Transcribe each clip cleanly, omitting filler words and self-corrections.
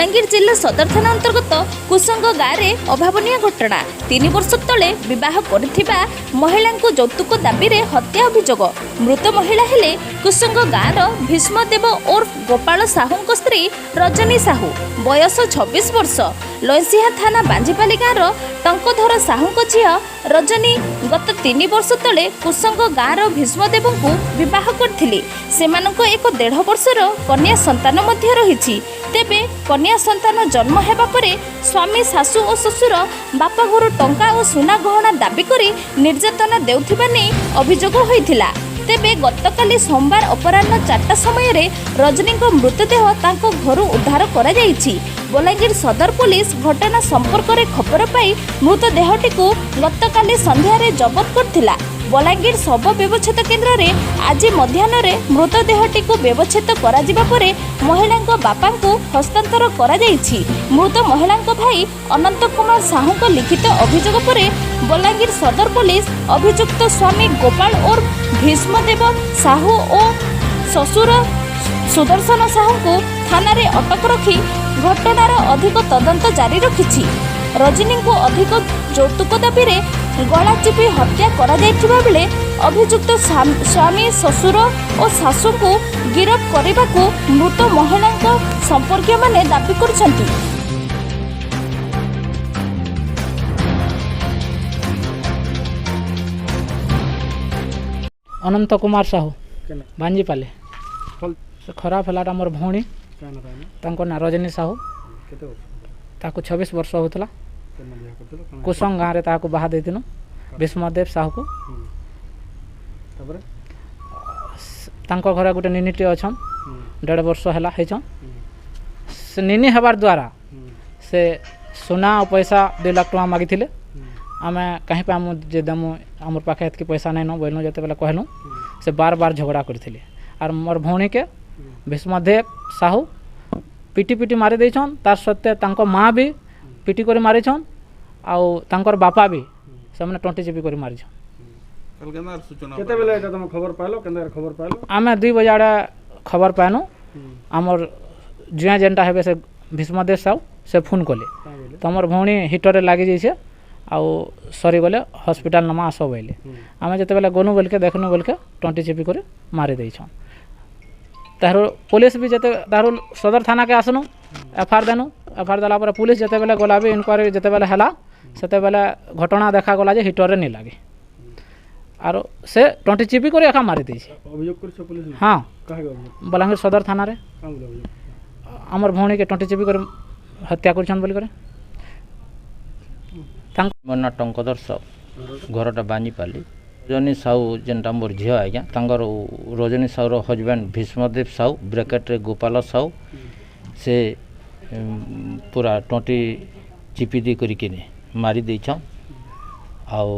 बलांगीर जिला सदर थाना अंतर्गत कुसंग गाँव में अभावनीय घटना 3 वर्ष तले विवाह करथिबा महिला को यौतुक दाबी रे हत्या अभियोग। मृत महिला हेले कुसंग गाँव भीष्मदेव और गोपाल साहू स्त्री रजनी साहू बयस 26 वर्ष लयसिहा थाना बांजीपाली गाँव टंकधर साहू झील रजनी गत 3 वर्ष तले कुसंग गाँव भीष्मदेव को विवाह करथिले। सेमानको एक 1.5 वर्षर कन्या संतान मध्य रही। तेबे कन्या संतान जन्म हेबा परे स्वामी सासू और ससुर बापा घर टंका और सुना गहना दाबी करी निर्यातना देउथिबा नै अभियोग होइथिला। तेबे गतकाली सोमवार अपराह्न 4टा समय रे रजनी को मृतदेह तांको घरु उद्धार करा जाइछि। बलांगीर सदर पुलिस घटना संपर्क में खबर पाई मृतदेहटी को गतकाली संध्या रे जबत करथिला। बलांगीर शव व्यवच्छेद केन्द्र रे आज मध्याह्न रे मृतदेहटी को व्यवच्छेद करा जिबा परे महिला बापा को हस्तांतर करा जाइछि। मृत महिला भाई अनंत कुमार साहू को लिखित अभियोग परे बलांगीर सदर पुलिस अभियुक्त स्वामी गोपाल और भीष्मदेव साहू और ससुर सुदर्शन साहू को थाना रे अटक रखी घटनार अधिक तदंत जारी रखिछि। रजनी को अधिक यौतुक दाबी रे गला चिपी हत्या करा जाइथिबा बेले अभियुक्त स्वामी ससुर और सासू को गिरफ्त करने को मृत महिला संपर्कीय माने दाबी करछंती। अनंत कुमार साहू बांजीपाले खराब है मोर भौणी ना रजनी साहू ताकू 26 वर्ष होता कुसंग गाँव में ताकू बाहा देथिनु भीष्मदेव साहू को तांको घरे गोटे निनीटे अच्छन 1.5 वर्ष है से निनी हेबार द्वारा से सोना और पैसा 2 लाख टका मागिथिले। आमे कहीं पे आम जे देमु आमर पाखे एतकी पैसा नहीं न बोलनु जते बेला कहलु से बार बार झगड़ा करथिले। आर मोर भौणी के भीष्मदेव साहू पिटी पिटी मारी देछन। तार सत्ते तांको माँ भी पिटी कर मारी छन आउ तांकर बापा भी से मैंने टंटी चिपी कर मारी छन। केते बेले एटा तुम खबर पाइलो केंदा खबर पाइलो? आमे 2 बजे खबर पाइनु। आमर जुआ जेनटा हेबे से भीष्मदेव साहू से फोन कले तमर भौणी हिटर लागी जाइछे आउ सरी गले हॉस्पिटल नमा आस बोले आमे जते बेले गनु बोल के देखनु बोल के टंटी चिपी कर मारी देछन। तार पुलिस भी जते तार सदर थाना के आसनु एफआईआर देनु। एफआईआर देला पर पुलिस जते बेले गला भी इनक्वारी जते बेले हला सेते बेले घटना देखा गला जे हिटर रे नहीं लागे आरो से टंटी चिपी कर एका मारी देछे। अभियोग करछ पुलिस ने? हां काहे अभियोग? बलांगीर सदर थाना रे काम अभियोग हमर भौणी के टंटी चिपी कर हत्या करछन बोली करे। मोना टंकधर साहू घरटा बांजीपाली रजनी साहू जेनटा मोर झील आज्ञा तांकर रजनी साहूर हजबैंड भीष्मदेव साहू ब्रैकेट रे गोपाल साहू से पूरा टंटी चिपी दी करके मारी देछन। आउ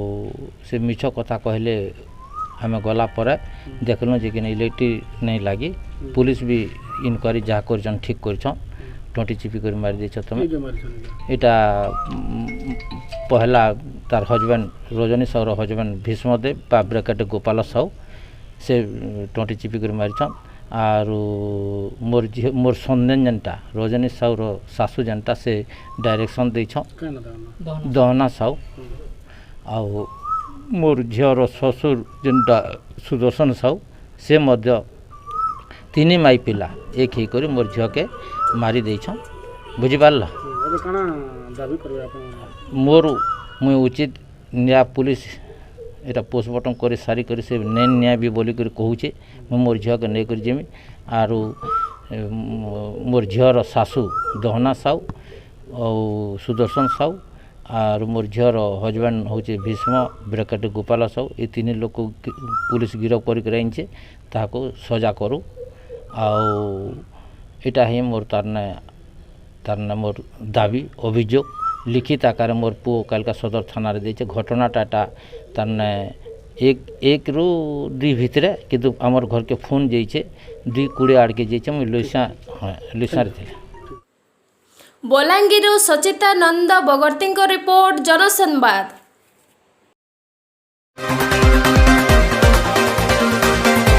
से मिछ कथा कहले आमे गला पर देखलु जे कि इलेक्ट्रिक नहीं लगी। पुलिस भी इनक्वारी जहाँ कर ठीक कर टंटी चिपी कर मारी देछ। तुम इटा पहला तार हजबैंड रजनी साहूर हजबैंड भीष्मदेव बा ब्रैकेट गोपाल साहू से टंटी चिपी कर मारी छन। आर मोर सन्देन जेनटा रजनी साहूर सासू जेनटा से डायरेक्शन देछ दहना साहू आउ मोर झीर ससुर जेनटा सुदर्शन साहू से मध्य 3 माई पिला एक ही करी मोर झील के मारी देछन। बुझी पारला मोर मुई उचित न्याय पुलिस एटा पोस्टमार्टम कर सारी कर से नहीं न्याय भी बोली कर कहूचे मैं मोर झील के नहीं कर जेमी। आरु मोर झीर सासू दहना साहू और सुदर्शन साहू आर मोर झीर हजबैंड हूँ भीष्म ब्रैकेट गोपाल साहू ये 3 लोग को पुलिस गिरफ्त करके ताको सजा करू। आउ इटा ही मोर तारना मोर दाबी अभियोग लिखित आकार मोर पुओ कालका सदर थाना रे देछे। घटनाटा तारने 1 ରୁ 2 भितरे किंतु आमर घर के फोन जाइए 2:20 आड़के जाइए मुझे लुसा रे। बलांगीर सचितानंद बगर्ती रिपोर्ट जनसंवाद।